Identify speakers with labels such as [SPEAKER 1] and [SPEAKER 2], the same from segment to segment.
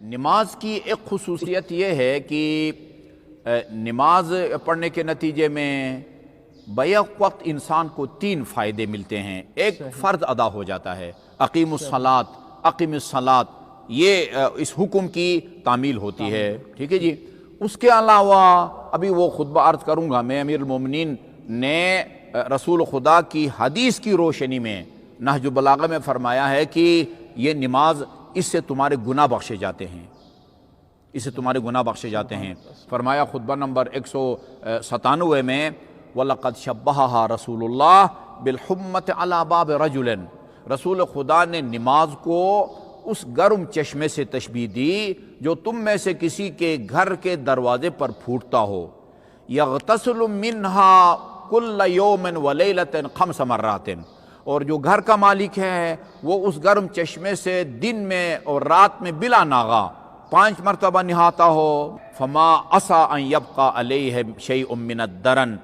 [SPEAKER 1] نماز کی ایک خصوصیت یہ ہے کہ نماز پڑھنے کے نتیجے میں بیک وقت انسان کو 3 فائدے ملتے ہیں۔ ایک فرض ادا ہو جاتا ہے، اقیم الصلاۃ، یہ اس حکم کی تعمیل ہوتی ہے، ٹھیک ہے جی۔ اس کے علاوہ ابھی وہ خطبہ عرض کروں گا میں، امیر المومنین نے رسول خدا کی حدیث کی روشنی میں نہج البلاغہ میں فرمایا ہے کہ یہ نماز، اس سے تمہارے گناہ بخشے جاتے ہیں، اس سے تمہارے گناہ بخشے جاتے ہیں۔ فرمایا خطبہ نمبر 197 میں، وَلَقَدْ شَبَّهَهَا رسول اللہ بِالْحُمَّةِ عَلَى بَابِ رَجُلٍ، رسول خدا نے نماز کو اس گرم چشمے سے تشبیہ دی جو تم میں سے کسی کے گھر کے دروازے پر پھوٹتا ہو، يَغْتَسِلُ مِنْهَا كُلَّ يَوْمٍ وَلَيْلَةٍ 5 مرات، اور جو گھر کا مالک ہے وہ اس گرم چشمے سے دن میں اور رات میں بلا ناغہ 5 مرتبہ نہاتا ہو۔ فما عسى ان يبقى عليه شيء من الدرن،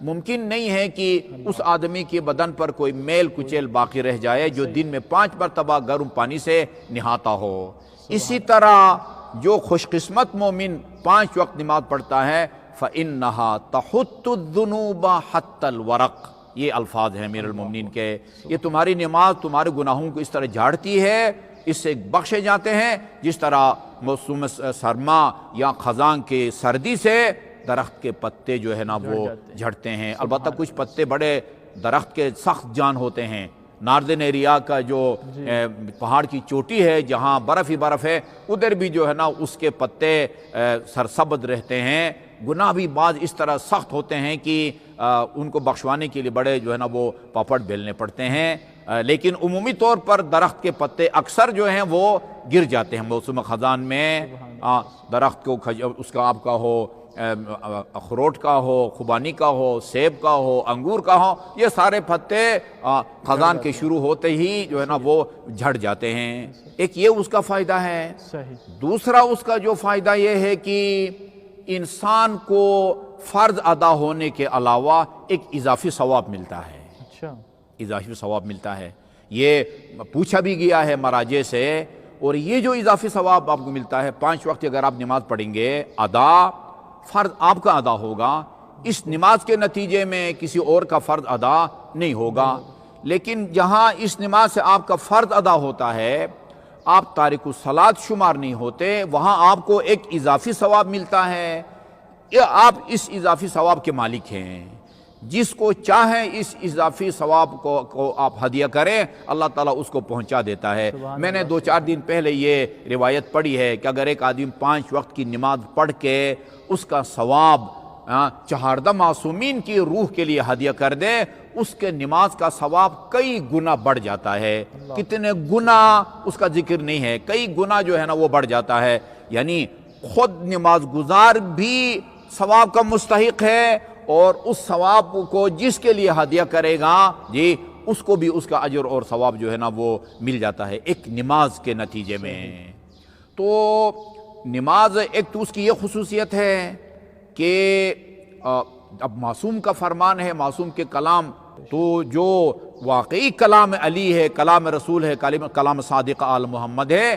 [SPEAKER 1] ممکن نہیں ہے کہ اس آدمی کے بدن پر کوئی میل کچیل باقی رہ جائے جو دن میں 5 مرتبہ گرم پانی سے نہاتا ہو۔ اسی طرح جو خوش قسمت مومن 5 وقت نماز پڑھتا ہے، فإنها تحط الذنوب حتى الورق، یہ الفاظ ہیں امیر المومنین کے، یہ تمہاری نماز تمہارے گناہوں کو اس طرح جھاڑتی ہے، اس سے بخشے جاتے ہیں جس طرح موسم سرما یا خزاں کے سردی سے درخت کے پتے جو ہے نا وہ جھڑتے ہیں۔ البتہ کچھ پتے بڑے درخت کے سخت جان ہوتے ہیں، ناردن ایریا کا جو پہاڑ کی چوٹی ہے جہاں برف ہی برف ہے، ادھر بھی جو ہے نا اس کے پتے سرسبز رہتے ہیں۔ گناہ بھی بعض اس طرح سخت ہوتے ہیں کہ ان کو بخشوانے کے لیے بڑے جو ہے نا وہ پاپڑ بیلنے پڑتے ہیں، لیکن عمومی طور پر درخت کے پتے اکثر جو ہیں وہ گر جاتے ہیں موسم خزاں میں۔ درخت کو اس کا آپ کا ہو، اخروٹ کا ہو، خوبانی کا ہو، سیب کا ہو، انگور کا ہو، یہ سارے پتے خزاں کے شروع ہوتے ہی جو ہے نا وہ جھڑ جاتے ہیں۔ ایک یہ اس کا فائدہ ہے۔ دوسرا اس کا جو فائدہ یہ ہے کہ انسان کو فرض ادا ہونے کے علاوہ ایک اضافی ثواب ملتا ہے، اضافی ثواب ملتا ہے۔ یہ پوچھا بھی گیا ہے مراجع سے، اور یہ جو اضافی ثواب آپ کو ملتا ہے 5 وقت اگر آپ نماز پڑھیں گے، فرض آپ کا ادا ہوگا، اس نماز کے نتیجے میں کسی اور کا فرض ادا نہیں ہوگا۔ لیکن جہاں اس نماز سے آپ کا فرض ادا ہوتا ہے، آپ تارک الصلاۃ شمار نہیں ہوتے، وہاں آپ کو ایک اضافی ثواب ملتا ہے، آپ اس اضافی ثواب کے مالک ہیں۔ جس کو چاہیں اس اضافی ثواب کو آپ ہدیہ کریں، اللہ تعالیٰ اس کو پہنچا دیتا ہے۔ میں نے 2-4 دن پہلے یہ روایت پڑھی ہے کہ اگر ایک آدمی 5 وقت کی نماز پڑھ کے اس کا ثواب 14 معصومین کی روح کے لیے ہدیہ کر دے، اس کے نماز کا ثواب کئی گنا بڑھ جاتا ہے۔ کتنے گنا اس کا ذکر نہیں ہے، کئی گنا جو ہے نا وہ بڑھ جاتا ہے۔ یعنی خود نماز گزار بھی ثواب کا مستحق ہے، اور اس ثواب کو جس کے لیے ہدیہ کرے گا جی، اس کو بھی اس کا اجر اور ثواب جو ہے نا وہ مل جاتا ہے ایک نماز کے نتیجے میں۔ تو نماز ایک تو اس کی یہ خصوصیت ہے کہ اب معصوم کا فرمان ہے، معصوم کے کلام، تو جو واقعی کلام علی ہے، کلام رسول ہے، کلام صادق آل محمد ہے،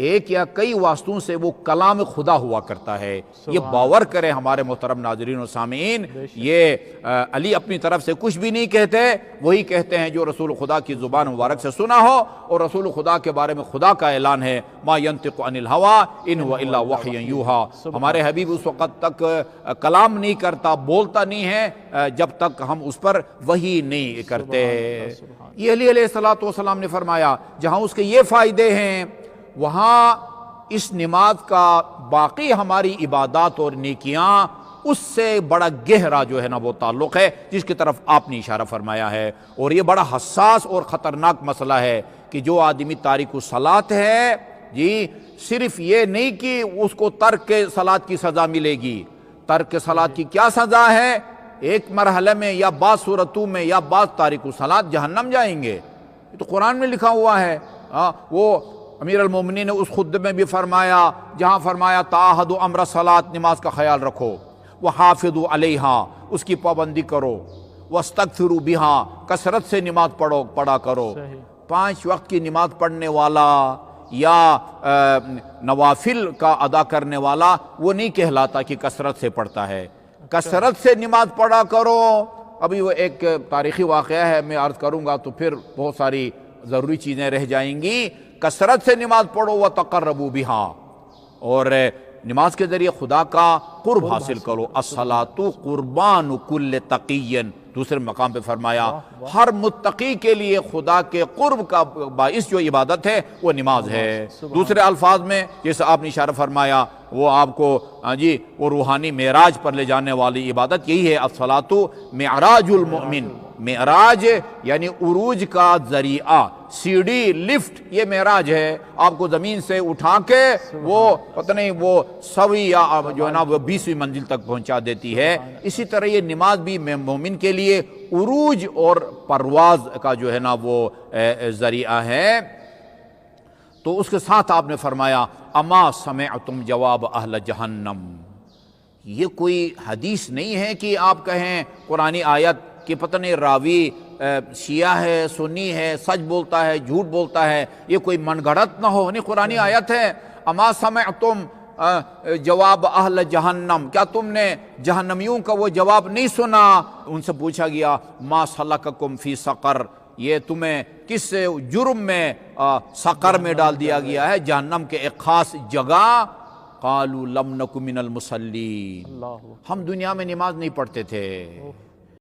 [SPEAKER 1] ایک یا کئی واسطوں سے وہ کلام خدا ہوا کرتا ہے۔ یہ باور کرے ہمارے محترم ناظرین و سامعین، یہ علی اپنی طرف سے کچھ بھی نہیں کہتے، وہی کہتے ہیں جو رسول خدا کی زبان مبارک سے سنا ہو، اور رسول خدا کے بارے میں خدا کا اعلان ہے، ما ینطق عن الہوی ان هو الا وحی یوحی۔ ہمارے حبیب اس وقت تک کلام نہیں کرتا، بولتا نہیں ہے جب تک ہم اس پر وحی نہیں کرتے۔ یہ علی علیہ السلام نے فرمایا جہاں اس کے یہ فائدے ہیں، وہاں اس نماز کا باقی ہماری عبادات اور نیکیاں اس سے بڑا گہرا جو ہے نا وہ تعلق ہے، جس کی طرف آپ نے اشارہ فرمایا ہے۔ اور یہ بڑا حساس اور خطرناک مسئلہ ہے کہ جو آدمی تارک الصلاۃ ہے جی، صرف یہ نہیں کہ اس کو ترک صلاۃ کی سزا ملے گی۔ ترک صلاۃ کی کیا سزا ہے؟ ایک مرحلے میں یا بعض صورتوں میں یا بعض تارک الصلاۃ جہنم جائیں گے، یہ تو قرآن میں لکھا ہوا ہے۔ وہ امیر المومنین نے اس خطبے میں بھی فرمایا، جہاں فرمایا تعاہدوا امر الصلاۃ، نماز کا خیال رکھو، وحافظوا علیہا، اس کی پابندی کرو، واستغفروا بہا، کثرت سے نماز پڑھا کرو۔ 5 وقت کی نماز پڑھنے والا یا نوافل کا ادا کرنے والا وہ نہیں کہلاتا کہ کثرت سے پڑھتا ہے۔ کثرت سے نماز پڑھا کرو۔ ابھی وہ ایک تاریخی واقعہ ہے، میں عرض کروں گا تو پھر بہت ساری ضروری چیزیں رہ جائیں گی۔ کثرت سے نماز پڑھو وتقربوا بہا، اور نماز کے ذریعے خدا کا قرب حاصل کرو۔ الصلاۃ قربان کل تقی، دوسرے مقام پہ فرمایا ہر متقی کے لیے خدا کے قرب کا باعث جو عبادت ہے وہ نماز ہے۔ دوسرے الفاظ میں جیسے آپ نے اشارہ فرمایا، وہ آپ کو وہ روحانی معراج پر لے جانے والی عبادت یہی ہے۔ الصلاۃ معراج المؤمن، معراج یعنی عروج کا ذریعہ، سیڑھی، لفٹ، یہ معراج ہے۔ آپ کو زمین سے اٹھا کے وہ پتہ نہیں وہ 100ویں یا جو ہے نا وہ 20ویں منزل تک پہنچا دیتی ہے۔ اسی طرح یہ نماز بھی مومن کے لیے عروج اور پرواز کا جو ہے نا وہ ذریعہ ہے۔ تو اس کے ساتھ آپ نے فرمایا اما سمعتم جواب اہل جہنم، یہ کوئی حدیث نہیں ہے کہ آپ کہیں قرآنی آیت کہ پتہ نہیں راوی شیعہ ہے، سنی ہے، سچ بولتا ہے، جھوٹ بولتا ہے، یہ کوئی من گھڑت نہ ہو، نہیں قرآنی آیت ہے۔ اما سمعتم جواب اہل جہنم، کیا تم نے جہنمیوں کا وہ جواب نہیں سنا؟ ان سے پوچھا گیا ما سلککم فی سقر، یہ تمہیں کس جرم میں سقر میں ڈال دیا گیا ہے، جہنم کے ایک خاص جگہ؟ قالوا لم نک من المصلین، ہم دنیا میں نماز نہیں پڑھتے تھے۔